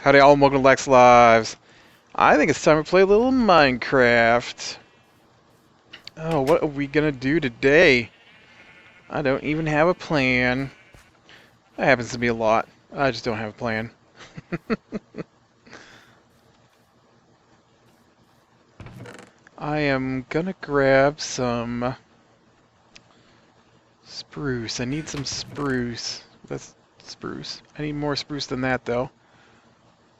Howdy all, and welcome to Lac Lives. I think it's time to play a little Minecraft. Oh, what are we gonna do today? I don't even have a plan. That happens to be a lot. I just don't have a plan. I am gonna grab some spruce. I need some spruce. That's spruce. I need more spruce than that, though.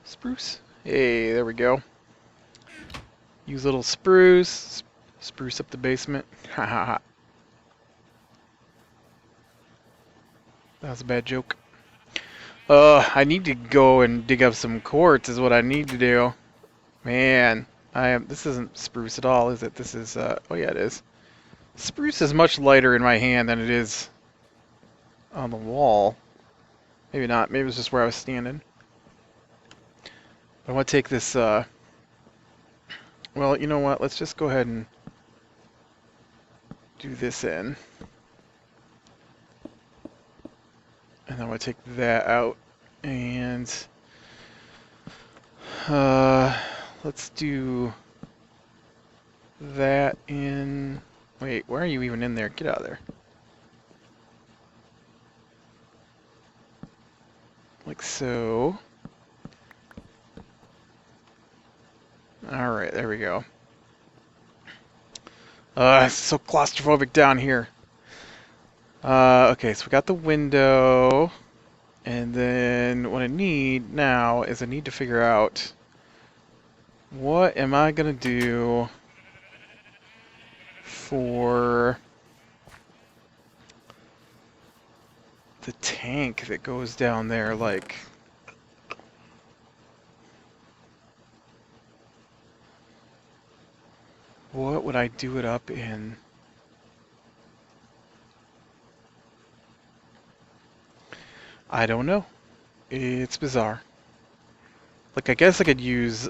Spruce? Hey, there we go. Use little spruce. Spruce up the basement. Ha ha ha. That was a bad joke. I need to go and dig up some quartz is what I need to do. Man, this isn't spruce at all, is it? This is, oh yeah, it is. Spruce is much lighter in my hand than it is on the wall. Maybe not. Maybe it was just where I was standing. I want to take this, well, you know what? Let's just go ahead and do this in. And then I want to take that out. And, let's do that in... Wait, why are you even in there? Get out of there. Like so. Alright, there we go. It's so claustrophobic down here. Okay, so we got the window. And then what I need now is I need to figure out what am I gonna do for the tank that goes down there, like... What would I do it up in? I don't know. It's bizarre. Like, I guess I could use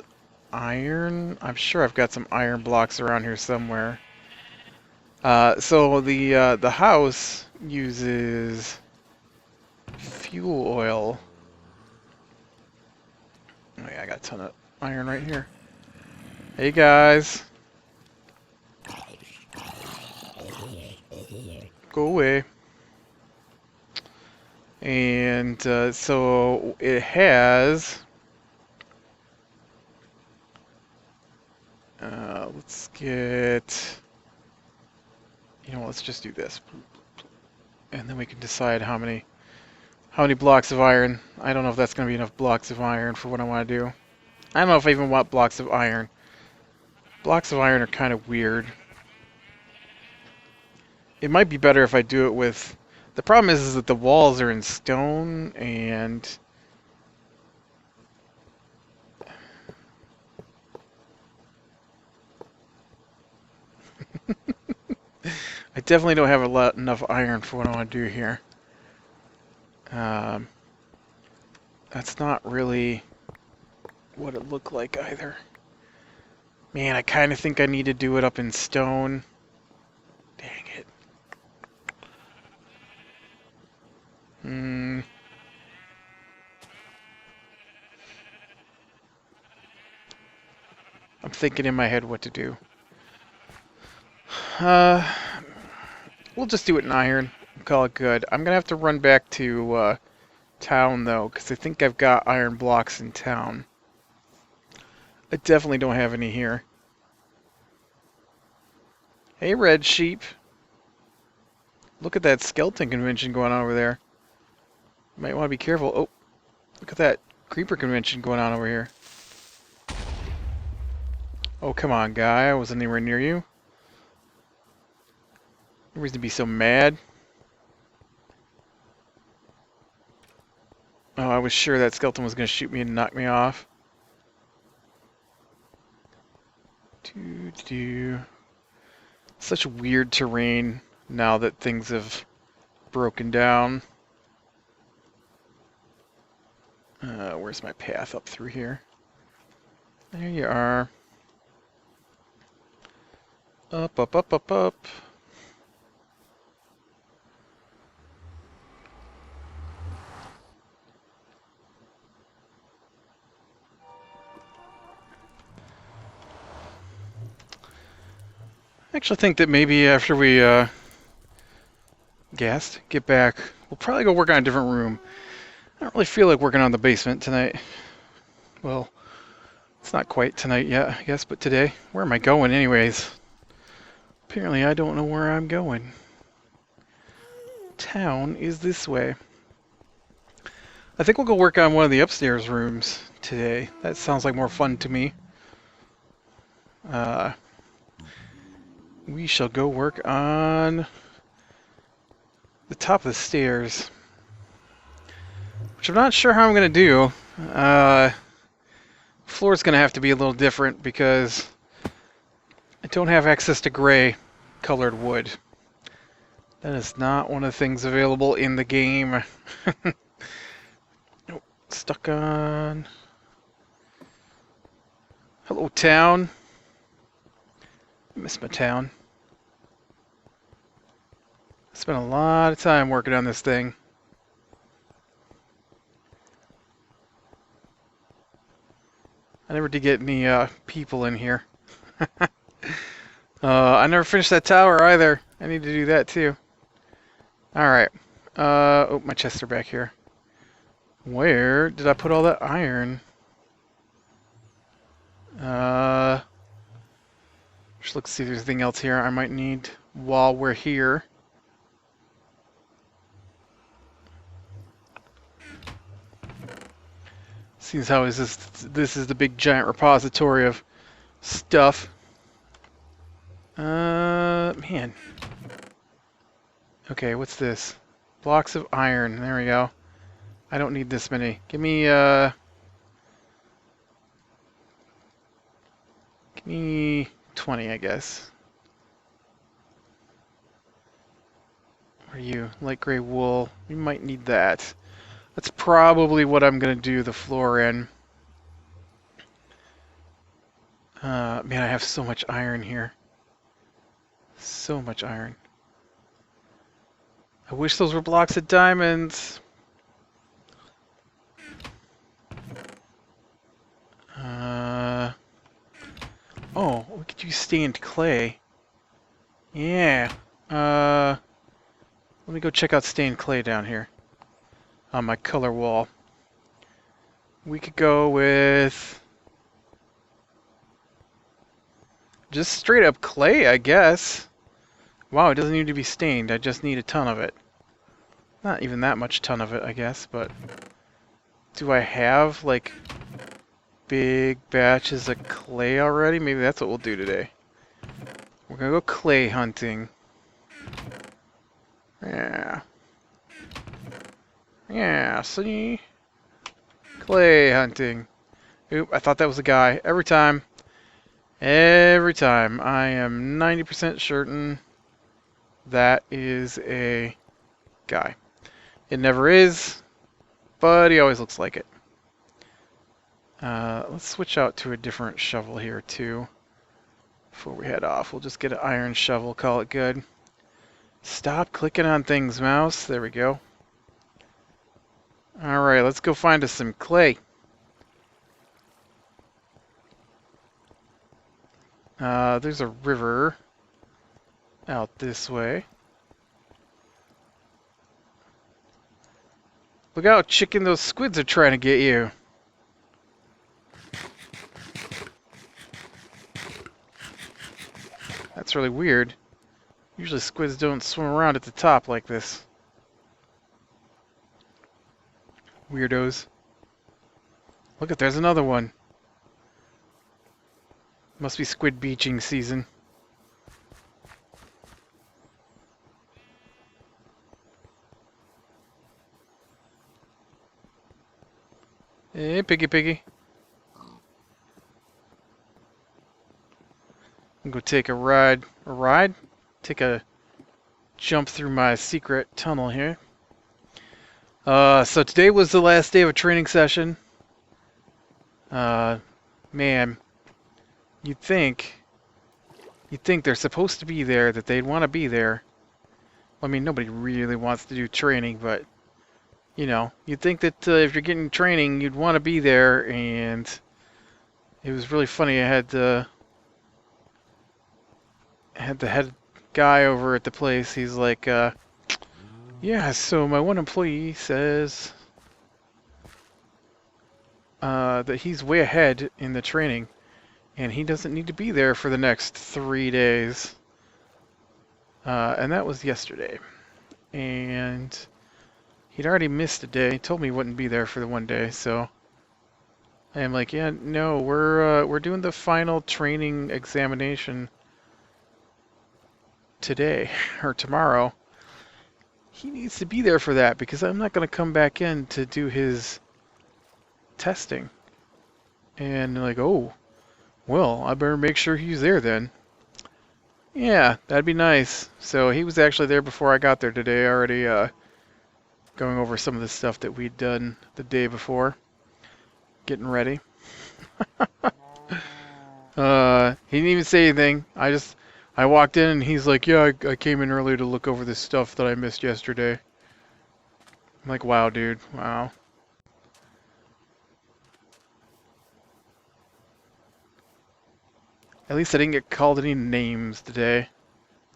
iron. I'm sure I've got some iron blocks around here somewhere. So the house uses fuel oil. Oh yeah, I got a ton of iron right here. Hey guys. Go away. And so it has... let's get... You know, let's just do this. And then we can decide how many blocks of iron. I don't know if that's going to be enough blocks of iron for what I want to do. I don't know if I even want blocks of iron. Blocks of iron are kind of weird. It might be better if I do it with... The problem is that the walls are in stone, and... I definitely don't have enough iron for what I want to do here. That's not really what it looked like either. Man, I kind of think I need to do it up in stone. Dang it. I'm thinking in my head what to do. We'll just do it in iron. Call it good. I'm gonna have to run back to town though, because I think I've got iron blocks in town. I definitely don't have any here. Hey, red sheep. Look at that skeleton convention going on over there. You might want to be careful. Oh, look at that creeper convention going on over here. Oh, come on, guy. I wasn't anywhere near you. No reason to be so mad. Oh, I was sure that skeleton was going to shoot me and knock me off. Such weird terrain now that things have broken down. Where's my path up through here? There you are. Up, up, up, up, up. actually think that maybe after we get back, we'll probably go work on a different room. I don't really feel like working on the basement tonight. Well, it's not quite tonight yet, I guess, but today. Where am I going anyways? Apparently I don't know where I'm going. Town is this way. I think we'll go work on one of the upstairs rooms today. That sounds like more fun to me. We shall go work on the top of the stairs, which I'm not sure how I'm going to do. Floor's going to have to be a little different because I don't have access to gray colored wood. That is not one of the things available in the game. Nope, stuck on. Hello, town. I miss my town. Spent a lot of time working on this thing. I never did get any people in here. I never finished that tower either. I need to do that too. Alright. Oh, my chests are back here. Where did I put all that iron? Just let's see if there's anything else here I might need while we're here. Seems how is this is the big giant repository of stuff. Man. Okay, what's this? Blocks of iron. There we go. I don't need this many. Give me 20, I guess. What are you? Light gray wool. We might need that. That's probably what I'm going to do the floor in. Man, I have so much iron here. So much iron. I wish those were blocks of diamonds. Oh, we could use stained clay. Yeah. Let me go check out stained clay down here on my color wall. We could go with just straight up clay, I guess. Wow, it doesn't need to be stained. I just need a ton of it. Not even that much ton of it, I guess, but do I have like big batches of clay already? Maybe that's what we'll do today. We're gonna go clay hunting. Yeah. Yeah, see? Clay hunting. Oop, I thought that was a guy. Every time. Every time. I am 90% certain that is a guy. It never is, but he always looks like it. Let's switch out to a different shovel here too. Before we head off, we'll just get an iron shovel, call it good. Stop clicking on things, mouse. There we go. Alright, let's go find us some clay. There's a river out this way. Look out, chicken, those squids are trying to get you. That's really weird. Usually squids don't swim around at the top like this. Weirdos. Look at, there's another one. Must be squid beaching season. Hey, piggy. I'm gonna take a ride. Take a jump through my secret tunnel here. So today was the last day of a training session. Man, you'd think they're supposed to be there, that they'd want to be there. I mean, nobody really wants to do training, but you know, you'd think that if you're getting training, you'd want to be there. And it was really funny. I had the head guy over at the place. He's like, yeah, so my one employee says that he's way ahead in the training, and he doesn't need to be there for the next 3 days. And that was yesterday. And he'd already missed a day. He told me he wouldn't be there for the one day, so I am like, yeah, no, we're doing the final training examination today or tomorrow. He needs to be there for that because I'm not going to come back in to do his testing. And they're like, oh, well, I better make sure he's there then. Yeah, that'd be nice. So he was actually there before I got there today, already going over some of the stuff that we'd done the day before. Getting ready. He didn't even say anything. I walked in and he's like, yeah, I came in early to look over this stuff that I missed yesterday. I'm like, wow, dude, wow. At least I didn't get called any names today.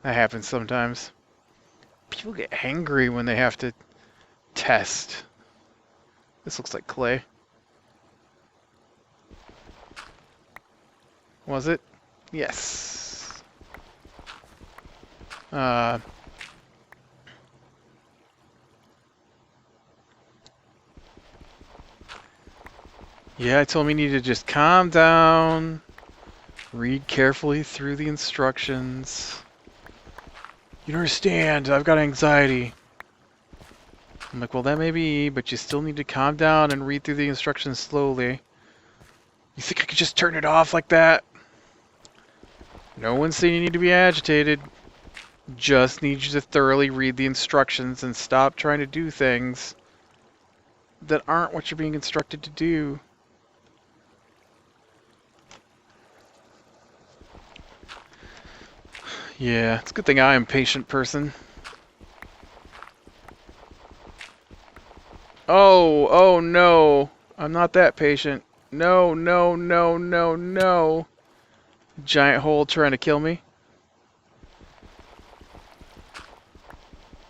That happens sometimes. People get angry when they have to test. This looks like clay. Was it? Yes. Yeah, I told him he needed to just calm down, read carefully through the instructions. You don't understand, I've got anxiety. I'm like, well, that may be, but you still need to calm down and read through the instructions slowly. You think I could just turn it off like that? No one's saying you need to be agitated. Just need you to thoroughly read the instructions and stop trying to do things that aren't what you're being instructed to do. Yeah, it's a good thing I am a patient person. Oh no. I'm not that patient. No, no, no, no, no. Giant hole trying to kill me.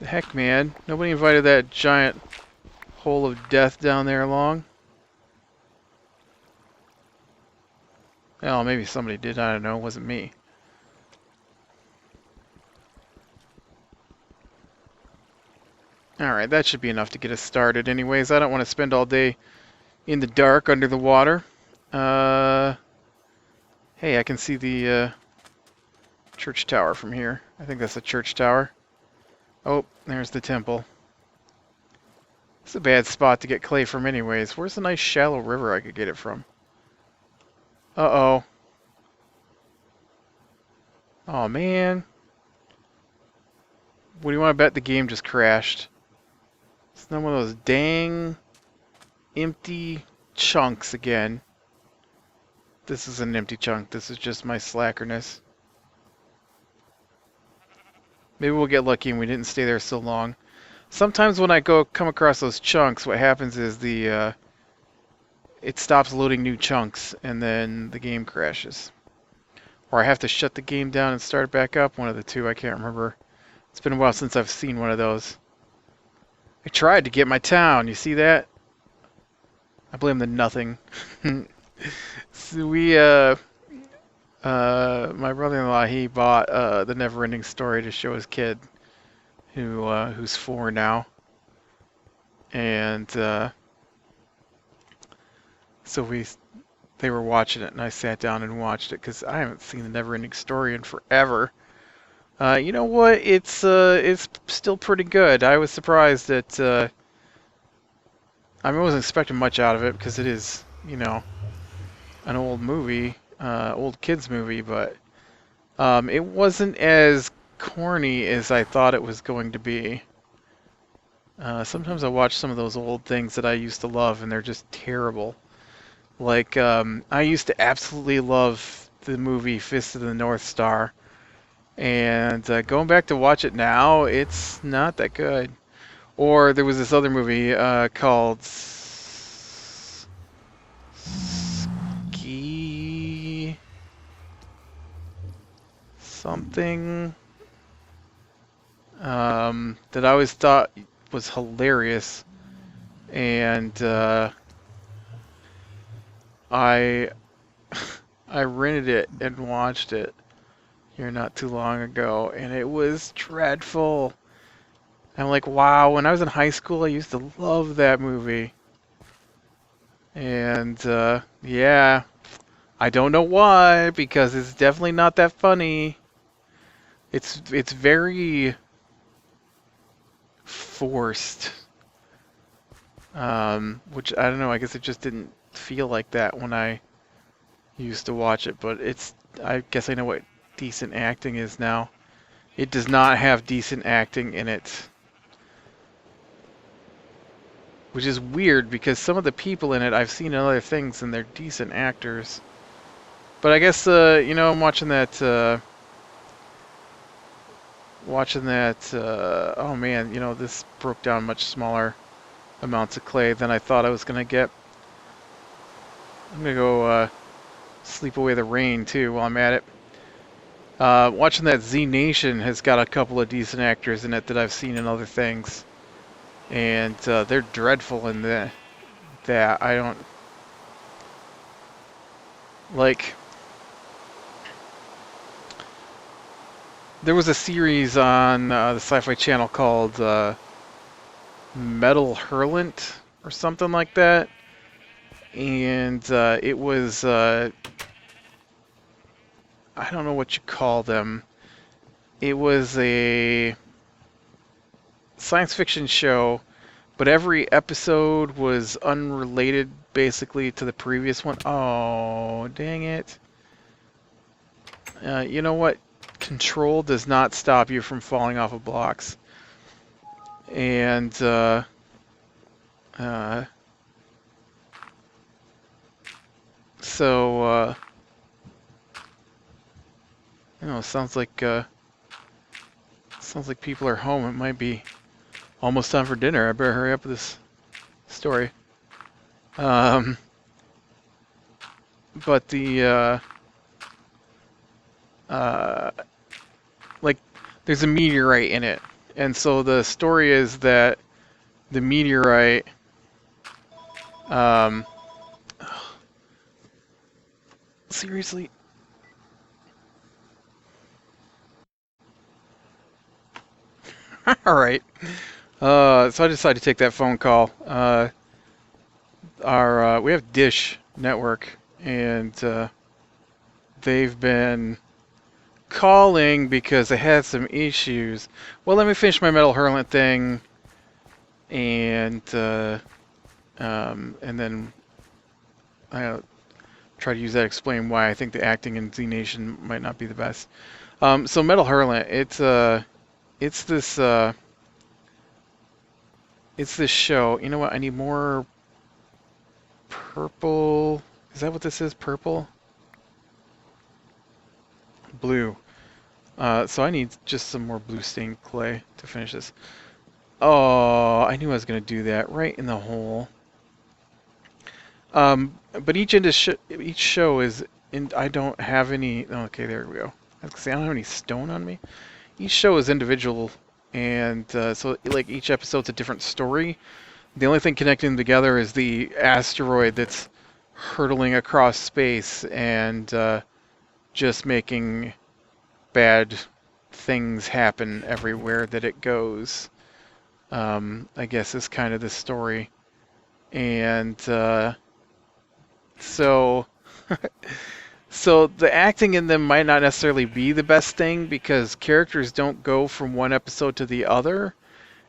The heck, man. Nobody invited that giant hole of death down there along. Oh, maybe somebody did. I don't know. It wasn't me. Alright, that should be enough to get us started anyways. I don't want to spend all day in the dark under the water. Hey, I can see the church tower from here. I think that's the church tower. Oh, there's the temple. It's a bad spot to get clay from anyways. Where's the nice shallow river I could get it from? Uh-oh. Oh, man. What do you want to bet the game just crashed? It's not one of those dang empty chunks again. This is an empty chunk. This is just my slackerness. Maybe we'll get lucky and we didn't stay there so long. Sometimes when I come across those chunks, what happens is it stops loading new chunks and then the game crashes. Or I have to shut the game down and start it back up. One of the two, I can't remember. It's been a while since I've seen one of those. I tried to get my town. You see that? I blame the nothing. So my brother-in-law, he bought the Never-Ending Story to show his kid, who's 4 now, and so they were watching it, and I sat down and watched it because I haven't seen the Never-Ending Story in forever. You know what? It's still pretty good. I was surprised that I wasn't expecting much out of it because it is, you know, an old movie, old kids movie, but it wasn't as corny as I thought it was going to be. Sometimes I watch some of those old things that I used to love, and they're just terrible. Like, I used to absolutely love the movie Fist of the North Star. And going back to watch it now, it's not that good. Or there was this other movie called something that I always thought was hilarious, and I I rented it and watched it here not too long ago, and it was dreadful. I'm like, wow, when I was in high school, I used to love that movie. And yeah, I don't know why, because it's definitely not that funny. It's very forced. Which I don't know, I guess it just didn't feel like that when I used to watch it, but I guess I know what decent acting is now. It does not have decent acting in it. Which is weird because some of the people in it I've seen in other things and they're decent actors. But I guess I'm watching that oh man, this broke down much smaller amounts of clay than I thought I was gonna get. I'm gonna go sleep away the rain too while I'm at it. Watching that Z Nation has got a couple of decent actors in it that I've seen in other things. And they're dreadful in that. I don't like. There was a series on the Sci-Fi Channel called Metal Hurlant or something like that, and it was I don't know what you call them. It was a science fiction show, but every episode was unrelated basically to the previous one. Oh, dang it. You know what? Control does not stop you from falling off of blocks. And so sounds like people are home. It might be almost time for dinner. I better hurry up with this story. But the like, there's a meteorite in it, and so the story is that the meteorite seriously. All right. So I decided to take that phone call. We have Dish Network, and they've been calling because they had some issues. Well, let me finish my Metal Hurlant thing, and then I'll try to use that to explain why I think the acting in Z Nation might not be the best. So Metal Hurlant, it's this show. You know what? I need more purple. Is that what this is? Purple? Blue. So I need just some more blue stained clay to finish this. Oh, I knew I was going to do that right in the hole. But each show is I don't have any. Okay, there we go. I was gonna say I don't have any stone on me. Each show is individual, and so like each episode's a different story. The only thing connecting them together is the asteroid that's hurtling across space and just making bad things happen everywhere that it goes. I guess is kind of the story, and so so the acting in them might not necessarily be the best thing because characters don't go from one episode to the other,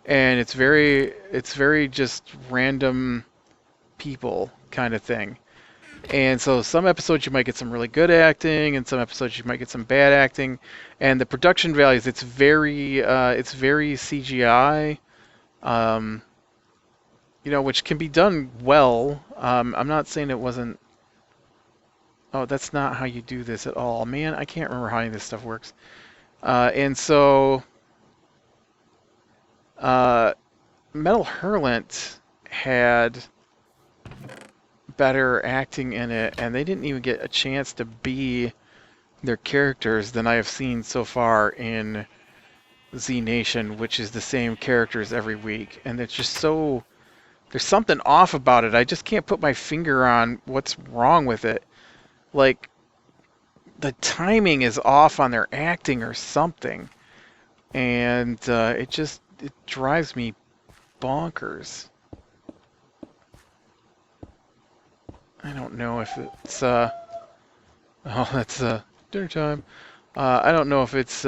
and it's very just random people kind of thing. And so some episodes you might get some really good acting, and some episodes you might get some bad acting. And the production values, it's very CGI, which can be done well. I'm not saying it wasn't. Oh, that's not how you do this at all, man. I can't remember how any of this stuff works. And so, Metal Hurlant had better acting in it, and they didn't even get a chance to be their characters than I have seen so far in Z Nation, which is the same characters every week. And it's just so... There's something off about it. I just can't put my finger on what's wrong with it. Like, the timing is off on their acting or something. And it drives me bonkers. I don't know if it's... oh, that's dinner time. I don't know if it's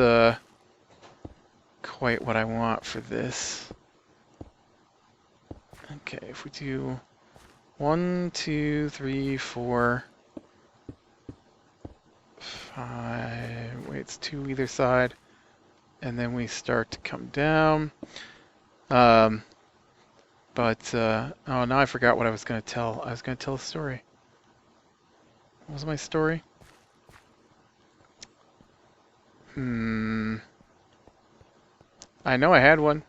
quite what I want for this. Okay, if we do 1, 2, 3, 4, 5... Wait, it's 2 either side. And then we start to come down. Oh, now I forgot what I was going to tell. I was going to tell a story. What was my story? I know I had one.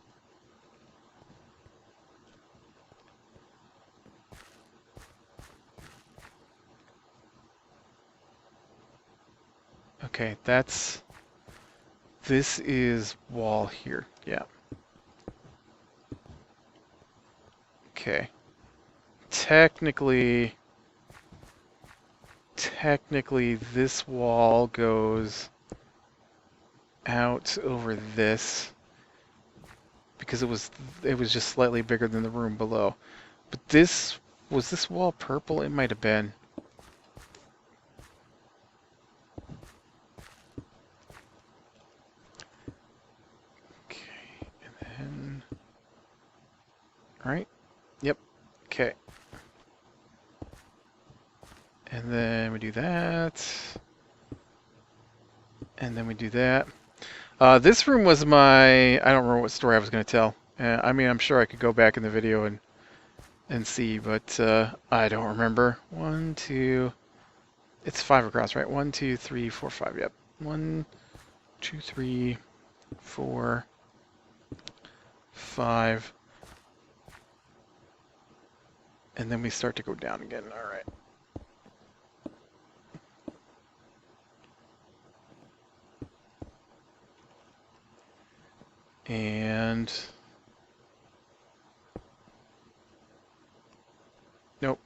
Okay, this is wall here. Yeah. Okay. Technically, this wall goes out over this because it was just slightly bigger than the room below. But was this wall purple? It might have been. Okay, and then right? Yep. Okay. And then we do that. And then we do that. This room was I don't remember what story I was going to tell. I mean, I'm sure I could go back in the video and see, but I don't remember. 1, 2... It's 5 across, right? 1, 2, 3, 4, 5. Yep. 1, 2, 3, 4, 5. And then we start to go down again. All right. And nope.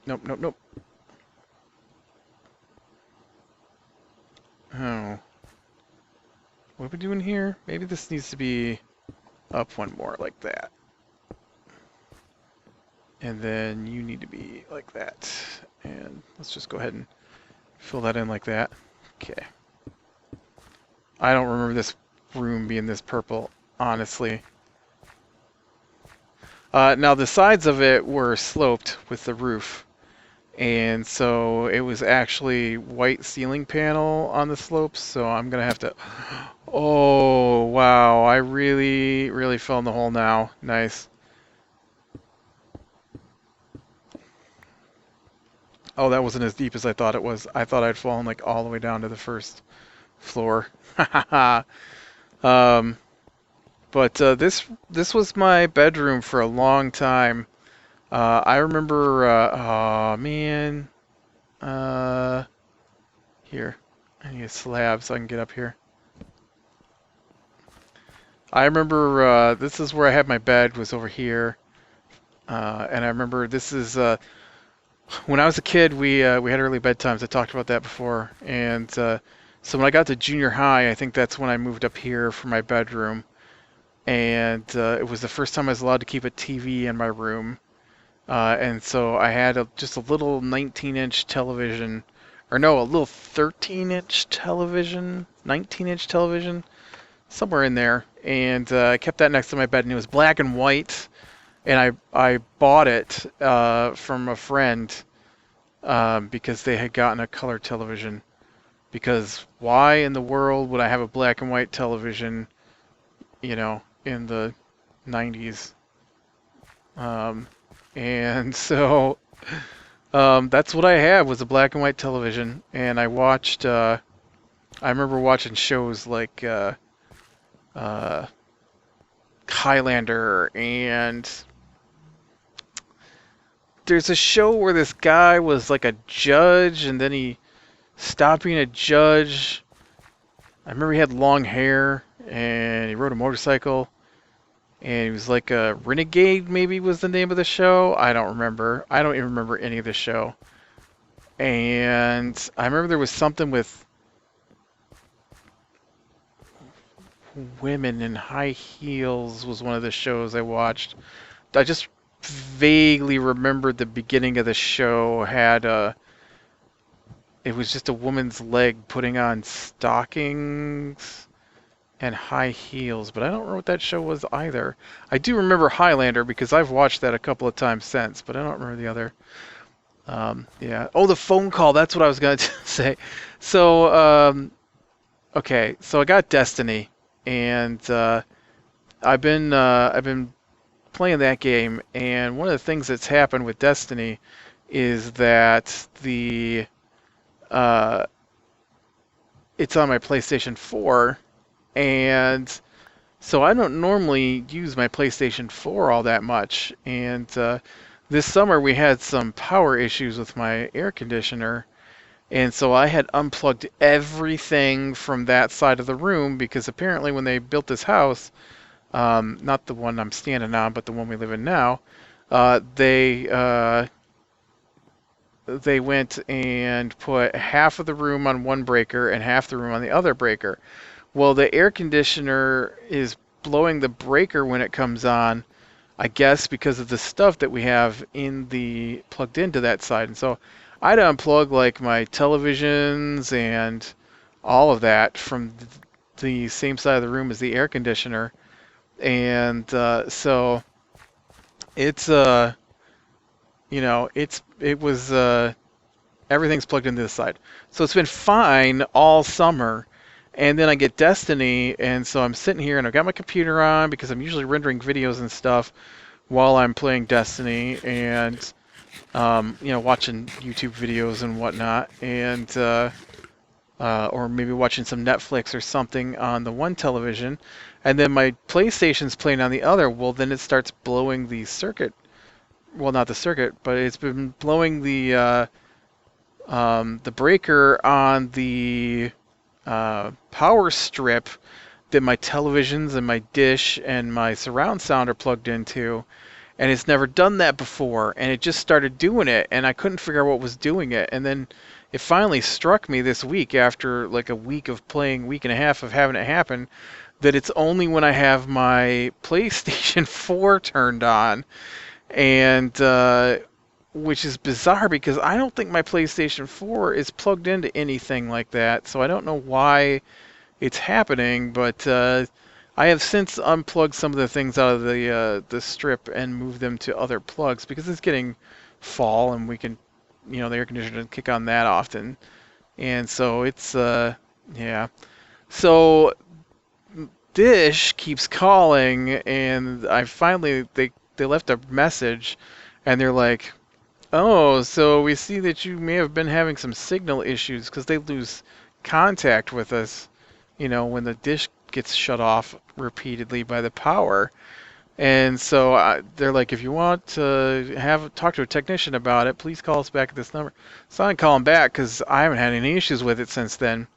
Oh. What are we doing here? Maybe this needs to be up one more like that. And then you need to be like that. And let's just go ahead and fill that in like that. Okay. I don't remember this room being this purple, honestly. Now the sides of it were sloped with the roof. And so it was actually white ceiling panel on the slopes, so I'm gonna have to... Oh, wow, I really fell in the hole now. Nice. Oh, that wasn't as deep as I thought it was. I thought I'd fallen like all the way down to the first floor. But this was my bedroom for a long time. I remember, oh man, here, I need a slab so I can get up here. I remember this is where I had my bed, was over here, and I remember this is when I was a kid. We had early bedtimes. I talked about that before, and so when I got to junior high, I think that's when I moved up here for my bedroom, and it was the first time I was allowed to keep a TV in my room. And so I had just a little 19-inch television, or no, a little 13-inch television, 19-inch television, somewhere in there. And I kept that next to my bed, and it was black and white. And I bought it from a friend because they had gotten a color television. Because why in the world would I have a black and white television, you know, in the 90s? And so that's what I had, was a black and white television, and I watched I remember watching shows like Highlander, and there's a show where this guy was like a judge, and then he stopped being a judge I remember he had long hair, and he rode a motorcycle, and he was like a renegade, maybe was the name of the show. I don't remember. I don't even remember any of the show. And I remember there was something with women in high heels was one of the shows I watched. I just vaguely remembered the beginning of the show had it was just a woman's leg putting on stockings and high heels, but I don't remember what that show was either. I do remember Highlander because I've watched that a couple of times since, but I don't remember the other. Yeah. Oh, the phone call. That's what I was going to say. So, okay. So I got Destiny, and I've been playing that game, and one of the things that's happened with Destiny is that uh, it's on my PlayStation 4, and so I don't normally use my PlayStation 4 all that much. And this summer we had some power issues with my air conditioner, and so I had unplugged everything from that side of the room because apparently when they built this house, not the one I'm standing on, but the one we live in now, they went and put half of the room on one breaker and half the room on the other breaker. Well, the air conditioner is blowing the breaker when it comes on, I guess because of the stuff that we have in the plugged into that side. And so I'd unplug like my televisions and all of that from the same side of the room as the air conditioner. And so it's it was everything's plugged into this side. So it's been fine all summer. And then I get Destiny, and so I'm sitting here and I've got my computer on because I'm usually rendering videos and stuff while I'm playing Destiny and watching YouTube videos and whatnot, and or maybe watching some Netflix or something on the one television, and then my PlayStation's playing on the other. Well, then it starts blowing the circuit. Well, not the circuit, but it's been blowing the breaker on the power strip that my televisions and my dish and my surround sound are plugged into, and it's never done that before, and it just started doing it, and I couldn't figure out what was doing it, and then it finally struck me this week after like a week of playing, week and a half of having it happen, that it's only when I have my PlayStation 4 turned on, and which is bizarre because I don't think my PlayStation 4 is plugged into anything like that, so I don't know why it's happening, but I have since unplugged some of the things out of the strip and moved them to other plugs because it's getting fall and we can, the air conditioner doesn't kick on that often, and so it's yeah. So Dish keeps calling, and I finally they left a message, and they're like, "Oh, so we see that you may have been having some signal issues because they lose contact with us, when the dish gets shut off repeatedly by the power." And so they're like, "If you want to talk to a technician about it, please call us back at this number." So I'm calling back because I haven't had any issues with it since then.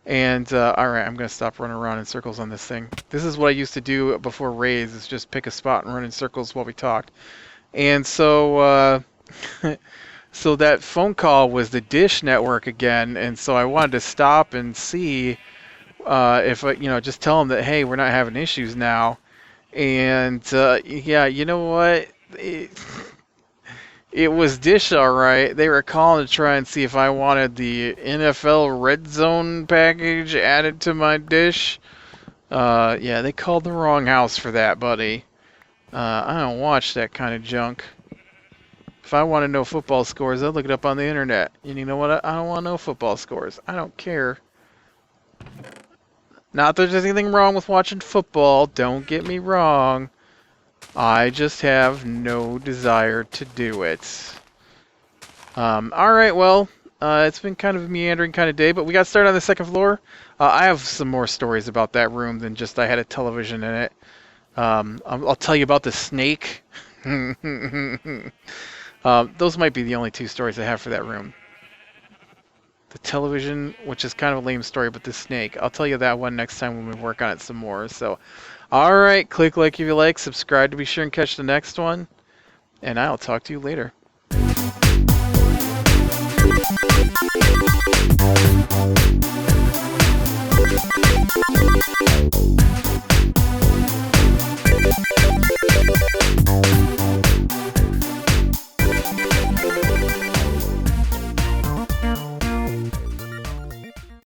And all right, I'm gonna stop running around in circles on this thing. This is what I used to do before raids: is just pick a spot and run in circles while we talked. And so. So that phone call was the Dish network again, and so I wanted to stop and see if just tell them that, hey, we're not having issues now. And yeah, you know what? It was Dish, all right. They were calling to try and see if I wanted the NFL Red Zone package added to my Dish. Yeah, they called the wrong house for that, buddy. I don't watch that kind of junk. If I want to know football scores, I'll look it up on the internet. And you know what? I don't want to know football scores. I don't care. Not that there's anything wrong with watching football. Don't get me wrong. I just have no desire to do it. Alright, well, it's been kind of a meandering kind of day, but we got started on the second floor. I have some more stories about that room than just I had a television in it. I'll tell you about the snake. Those might be the only two stories I have for that room. The television, which is kind of a lame story, but the snake. I'll tell you that one next time when we work on it some more. So, alright, click like if you like, subscribe to be sure and catch the next one, and I'll talk to you later.